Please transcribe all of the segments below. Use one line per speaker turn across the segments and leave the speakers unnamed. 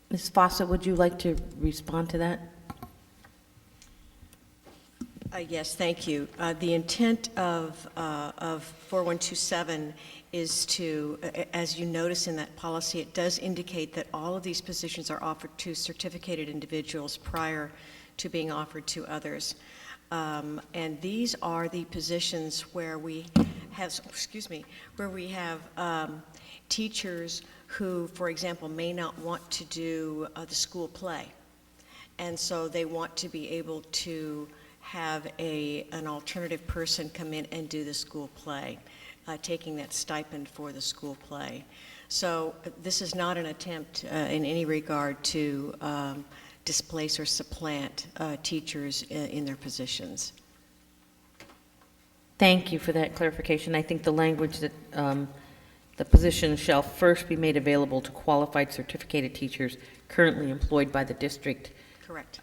Ms. Fawcett, would you like to respond to that?
Yes, thank you. The intent of 4127 is to, as you notice in that policy, it does indicate that all of these positions are offered to certificated individuals prior to being offered to others. And these are the positions where we have, teachers who, for example, may not want to do the school play. And so they want to be able to have an alternative person come in and do the school play, taking that stipend for the school play. So this is not an attempt in any regard to displace or supplant teachers in their positions.
Thank you for that clarification. I think the language that the position shall first be made available to qualified certificated teachers currently employed by the district
Correct.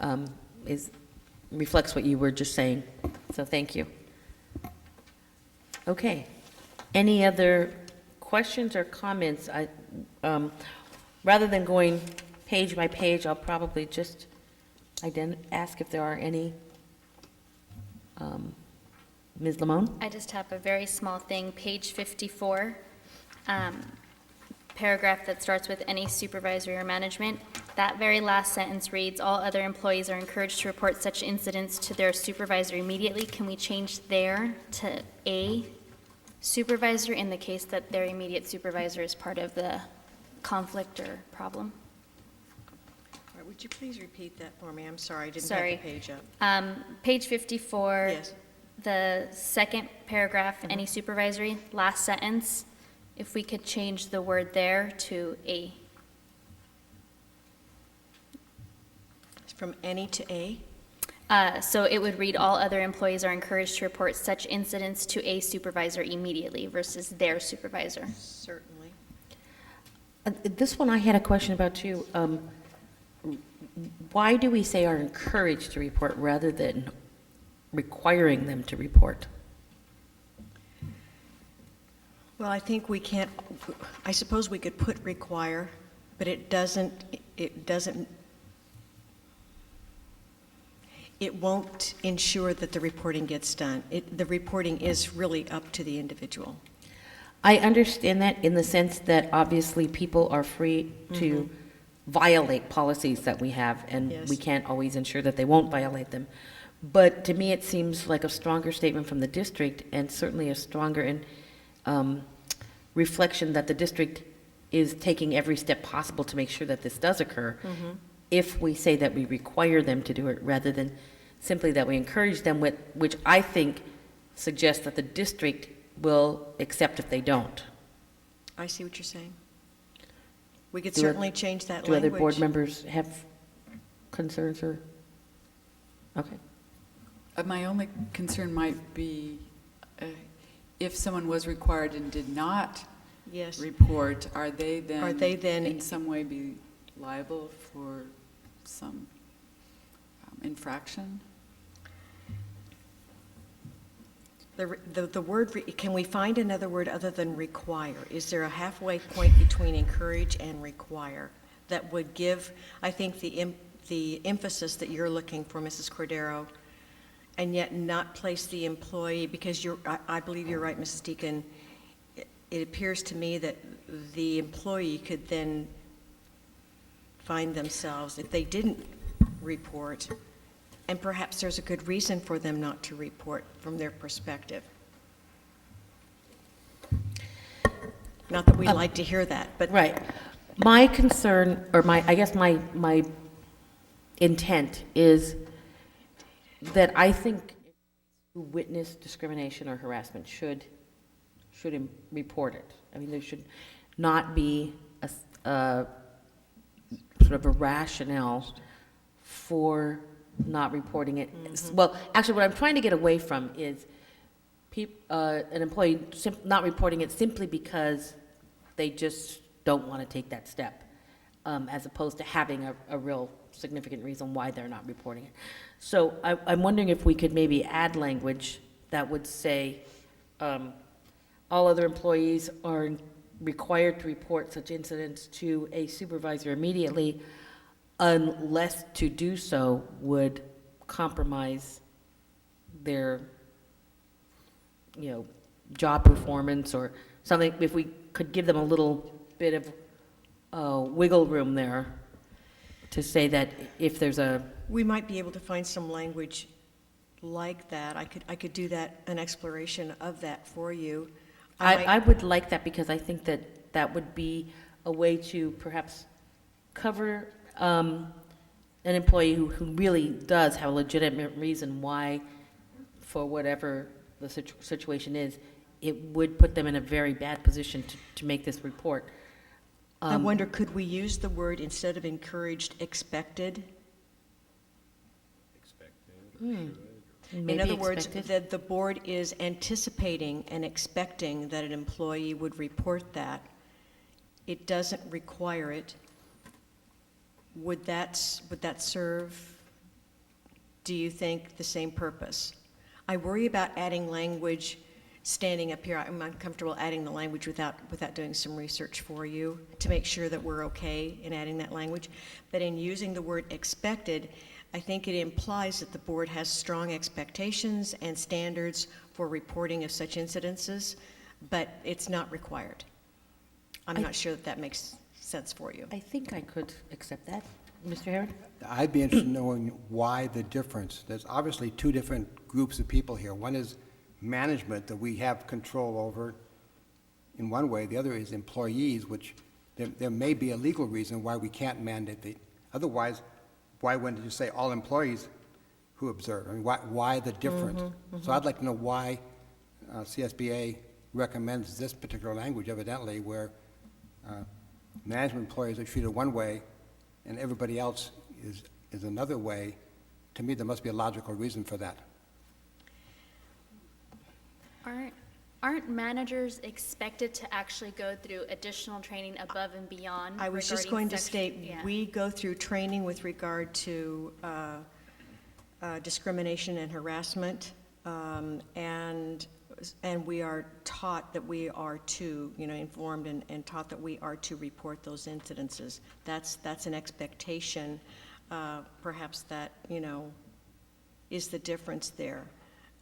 reflects what you were just saying. So thank you. Okay. Any other questions or comments? Rather than going page by page, I'll probably just ask if there are any. Ms. Lamone?
I just have a very small thing, page 54, paragraph that starts with any supervisory or management. That very last sentence reads, all other employees are encouraged to report such incidents to their supervisor immediately. Can we change there to a supervisor in the case that their immediate supervisor is part of the conflict or problem?
All right, would you please repeat that for me? I'm sorry, I didn't
Sorry.
have the page up.
Page 54.
Yes.
The second paragraph, any supervisory, last sentence, if we could change the word there to a.
From any to A?
So it would read, all other employees are encouraged to report such incidents to a supervisor immediately versus their supervisor.
Certainly.
This one I had a question about too. Why do we say are encouraged to report rather than requiring them to report?
Well, I think we can't, I suppose we could put require, but it won't ensure that the reporting gets done. The reporting is really up to the individual.
I understand that in the sense that obviously people are free to violate policies that we have, and
Yes.
we can't always ensure that they won't violate them. But to me, it seems like a stronger statement from the district, and certainly a stronger reflection that the district is taking every step possible to make sure that this does occur. If we say that we require them to do it rather than simply that we encourage them, which I think suggests that the district will accept if they don't.
I see what you're saying. We could
Do
certainly change that
Do
language.
other board members have concerns or? Okay.
My only concern might be if someone was required and did not
Yes.
report, are they then
in
in some way be liable for some infraction?
The word, can we find another word other than require? Is there a halfway point between encourage and require that would give, I think, the emphasis that you're looking for, Mrs. Cordero, and yet not place the employee, because I believe you're right, Mrs. Deacon, it appears to me that the employee could then find themselves, if they didn't report, and perhaps there's a good reason for them not to report from their perspective. Not that we like to hear that, but.
Right. My concern, or I guess my intent is that I think who witness discrimination or harassment should report it. I mean, there should not be a sort of a rationale for not reporting it. Well, actually, what I'm trying to get away from is an employee not reporting it simply because they just don't want to take that step, as opposed to having a real significant reason why they're not reporting it. So I'm wondering if we could maybe add language that would say, all other employees are required to report such incidents to a supervisor immediately, unless to do so would compromise their, job performance or something, if we could give them a little bit of wiggle room there to say that if there's
We might be able to find some language like that. I could do that, an exploration of that for you.
I would like that, because I think that that would be a way to perhaps cover an employee who really does have a legitimate reason why, for whatever the situation is, it would put them in a very bad position to make this report.
I wonder, could we use the word, instead of encouraged, expected? In
Maybe
other words,
expected.
that the board is anticipating and expecting that an employee would report that. It doesn't require it. Would that serve, do you think, the same purpose? I worry about adding language, standing up here, I'm uncomfortable adding the language without doing some research for you to make sure that we're okay in adding that language. But in using the word expected, I think it implies that the board has strong expectations and standards for reporting of such incidences, but it's not required. I'm not sure that makes sense for you.
I think I could accept that. Mr. Herron?
I'd be interested in knowing why the difference. There's obviously two different groups of people here. One is management that we have control over in one way. The other is employees, which there may be a legal reason why we can't mandate the, otherwise, why wouldn't you say all employees who observe? I mean, why the difference? So I'd like to know why CSBA recommends this particular language, evidently, where management employees are treated one way and everybody else is another way. To me, there must be a logical reason for that.
Aren't managers expected to actually go through additional training above and beyond?
I was just
regarding
going to
section-
state,
yeah.
we go through training with regard to discrimination and harassment, and we are taught that we are to, informed and taught that we are to report those incidences. That's an expectation, perhaps that, is the difference there.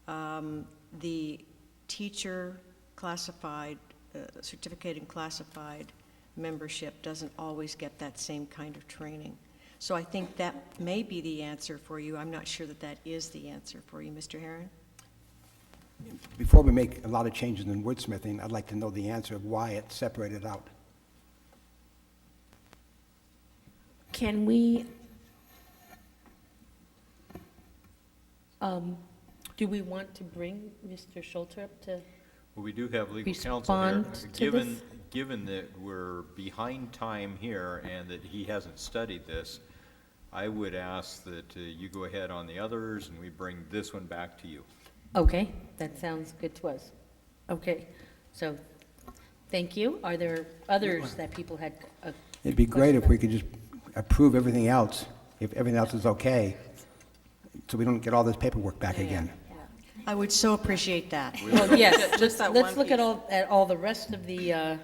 The teacher classified, certificated and classified membership doesn't always get that same kind of training. So I think that may be the answer for you. I'm not sure that that is the answer for you, Mr. Herron.
Before we make a lot of changes in wordsmithing, I'd like to know the answer of why it's separated out.
Can we, do we want to bring Mr. Schulter up to?
Well, we do have legal counsel here.
Respond to this?
Given that we're behind time here and that he hasn't studied this, I would ask that you go ahead on the others and we bring this one back to you.
Okay, that sounds good to us. Okay, so, thank you. Are there others that people had?
It'd be great if we could just approve everything else, if everything else is okay, so we don't get all this paperwork back again.
I would so appreciate that.
Well, yes,
Just that
let's
one
look at
piece.
all the rest of the